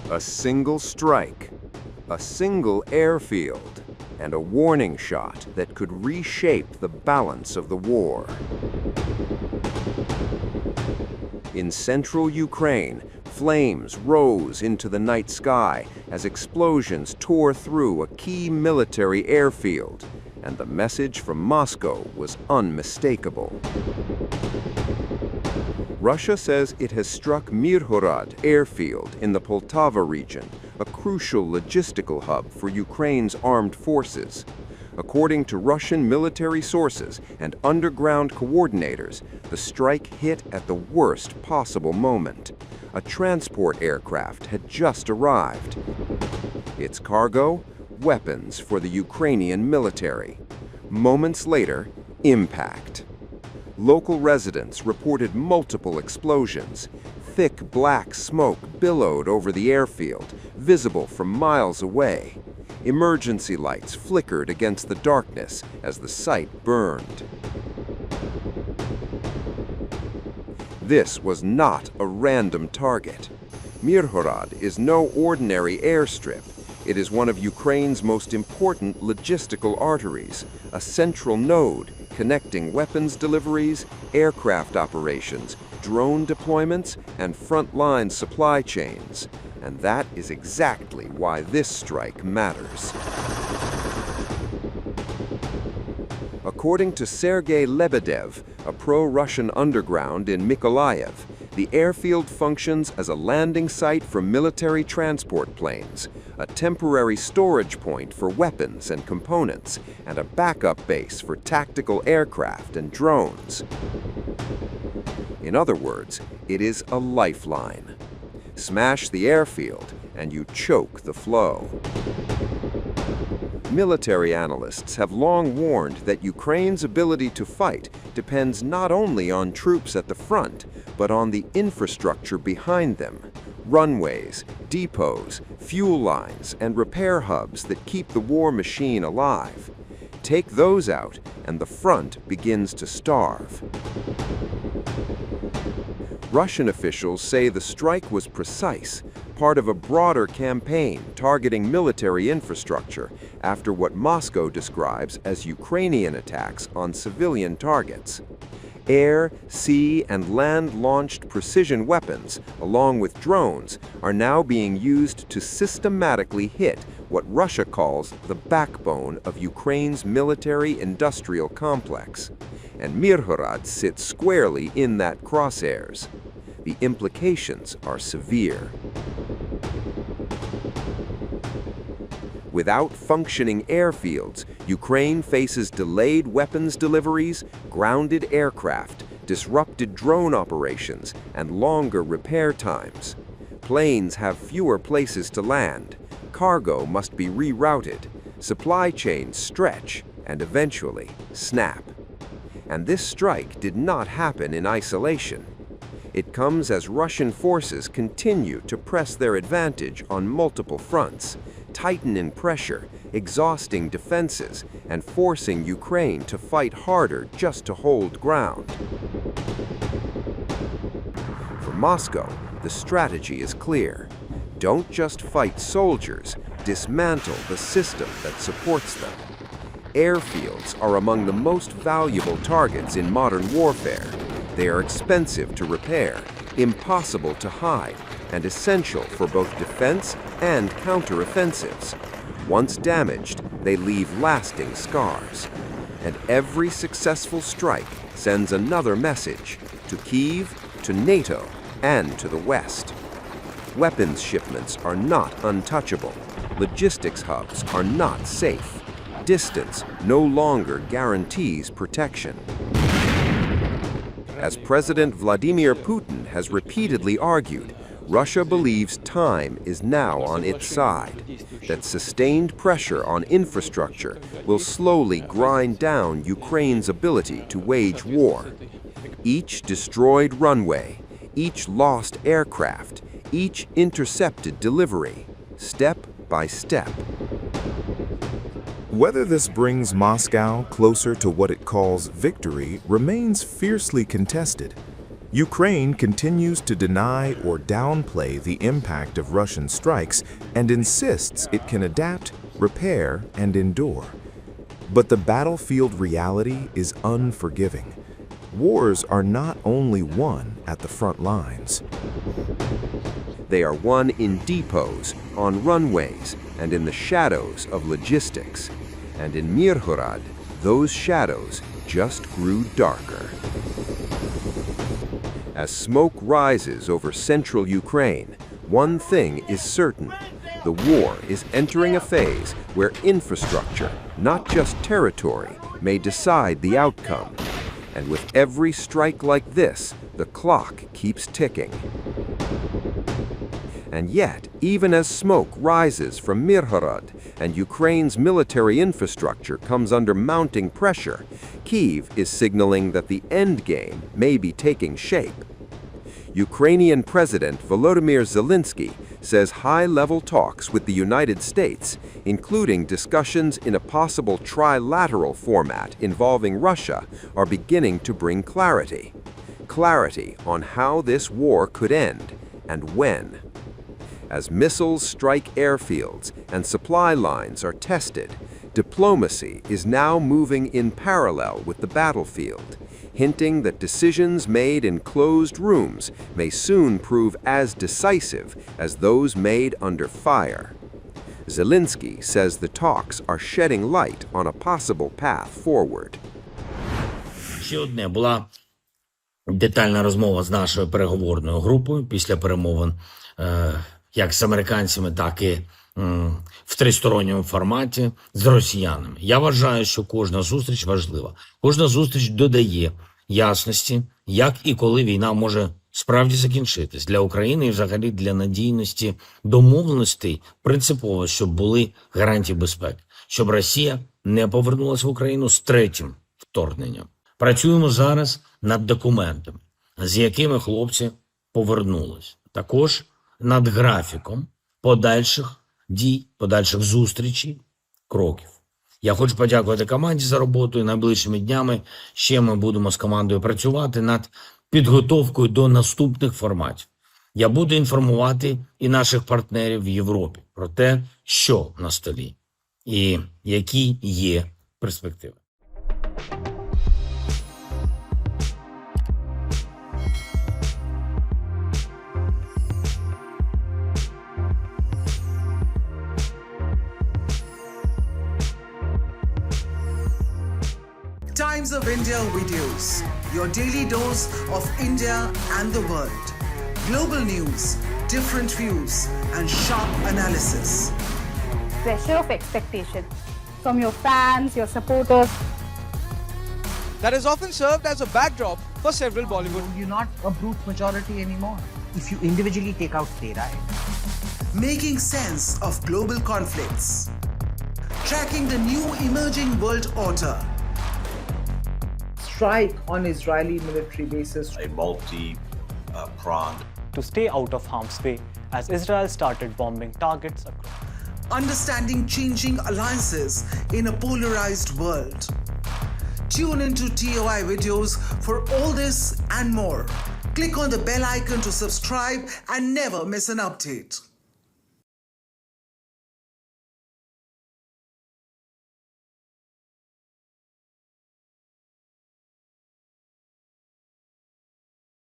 A single strike, a single airfield, and a warning shot that could reshape the balance of the war. In central Ukraine, flames rose into the night sky as explosions tore through a key military airfield, and the message from Moscow was unmistakable. Russia says it has struck Myrhorod airfield in the Poltava region, a crucial logistical hub for Ukraine's armed forces. According to Russian military sources and underground coordinators, the strike hit at the worst possible moment. A transport aircraft had just arrived. Its cargo, weapons for the Ukrainian military. Moments later, impact. Local residents reported multiple explosions. Thick black smoke billowed over the airfield, visible from miles away. Emergency lights flickered against the darkness as the site burned. This was not a random target. Myrhorod is no ordinary airstrip. It is one of Ukraine's most important logistical arteries, a central node connecting weapons deliveries, aircraft operations, drone deployments, and frontline supply chains. And that is exactly why this strike matters. According to Sergei Lebedev, a pro-Russian underground in Mykolaiv, the airfield functions as a landing site for military transport planes, a temporary storage point for weapons and components, and a backup base for tactical aircraft and drones. In other words, it is a lifeline. Smash the airfield, and you choke the flow. Military analysts have long warned that Ukraine's ability to fight depends not only on troops at the front, but on the infrastructure behind them. Runways, depots, fuel lines, and repair hubs that keep the war machine alive. Take those out, and the front begins to starve. Russian officials say the strike was precise, part of a broader campaign targeting military infrastructure after what Moscow describes as Ukrainian attacks on civilian targets. Air, sea, and land-launched precision weapons, along with drones, are now being used to systematically hit what Russia calls the backbone of Ukraine's military-industrial complex. And Myrhorod sits squarely in that crosshairs. The implications are severe. Without functioning airfields, Ukraine faces delayed weapons deliveries, grounded aircraft, disrupted drone operations, and longer repair times. Planes have fewer places to land, cargo must be rerouted, supply chains stretch, and eventually snap. And this strike did not happen in isolation. It comes as Russian forces continue to press their advantage on multiple fronts, tightening pressure, exhausting defenses, and forcing Ukraine to fight harder just to hold ground. For Moscow, the strategy is clear. Don't just fight soldiers, dismantle the system that supports them. Airfields are among the most valuable targets in modern warfare. They are expensive to repair, impossible to hide, and essential for both defense and counteroffensives. Once damaged, they leave lasting scars. And every successful strike sends another message to Kyiv, to NATO, and to the West. Weapons shipments are not untouchable. Logistics hubs are not safe. Distance no longer guarantees protection. As President Vladimir Putin has repeatedly argued, Russia believes time is now on its side, that sustained pressure on infrastructure will slowly grind down Ukraine's ability to wage war. Each destroyed runway, each lost aircraft, each intercepted delivery, step by step. Whether this brings Moscow closer to what it calls victory remains fiercely contested. Ukraine continues to deny or downplay the impact of Russian strikes and insists it can adapt, repair, and endure. But the battlefield reality is unforgiving. Wars are not only won at the front lines. They are won in depots, on runways, and in the shadows of logistics. And in Myrhorod, those shadows just grew darker. As smoke rises over central Ukraine, one thing is certain. The war is entering a phase where infrastructure, not just territory, may decide the outcome. And with every strike like this, the clock keeps ticking. And yet, even as smoke rises from Myrhorod and Ukraine's military infrastructure comes under mounting pressure, Kyiv is signaling that the endgame may be taking shape. Ukrainian President Volodymyr Zelensky says high-level talks with the United States, including discussions in a possible trilateral format involving Russia, are beginning to bring clarity. Clarity on how this war could end and when. As missiles strike airfields and supply lines are tested, diplomacy is now moving in parallel with the battlefield, hinting that decisions made in closed rooms may soon prove as decisive as those made under fire. Zelensky says the talks are shedding light on a possible path forward. Ще одне була детальна розмова з нашою переговорною групою після перемовин як з американцями, так і в тристоронньому форматі з росіянами. Я вважаю, що кожна зустріч важлива. Кожна зустріч додає ясності, як і коли війна може справді закінчитись. Для України і взагалі для надійності домовленостей принципово, щоб були гарантії безпеки. Щоб Росія не повернулася в Україну з третім вторгненням. Працюємо зараз над документами, з якими хлопці повернулись. Також над графіком подальших дій, подальших зустрічей, кроків. Я хочу подякувати команді за роботу, і найближчими днями ще ми будемо з командою працювати над підготовкою до наступних форматів. Я буду інформувати і наших партнерів в Європі про те, що на столі і які є перспективи. Times of India videos, your daily dose of India and the world. Global news, different views, and sharp analysis. Pressure of expectation from your fans, your supporters. That has often served as a backdrop for several Bollywood. You're not a brute majority anymore. If you individually take out Tera. Making sense of global conflicts. Tracking the new emerging world order. Strike on Israeli military bases. A multi-pronged. To stay out of harm's way as Israel started bombing targets across. Understanding changing alliances in a polarized world. Tune into TOI videos for all this and more. Click on the bell icon to subscribe and never miss an update.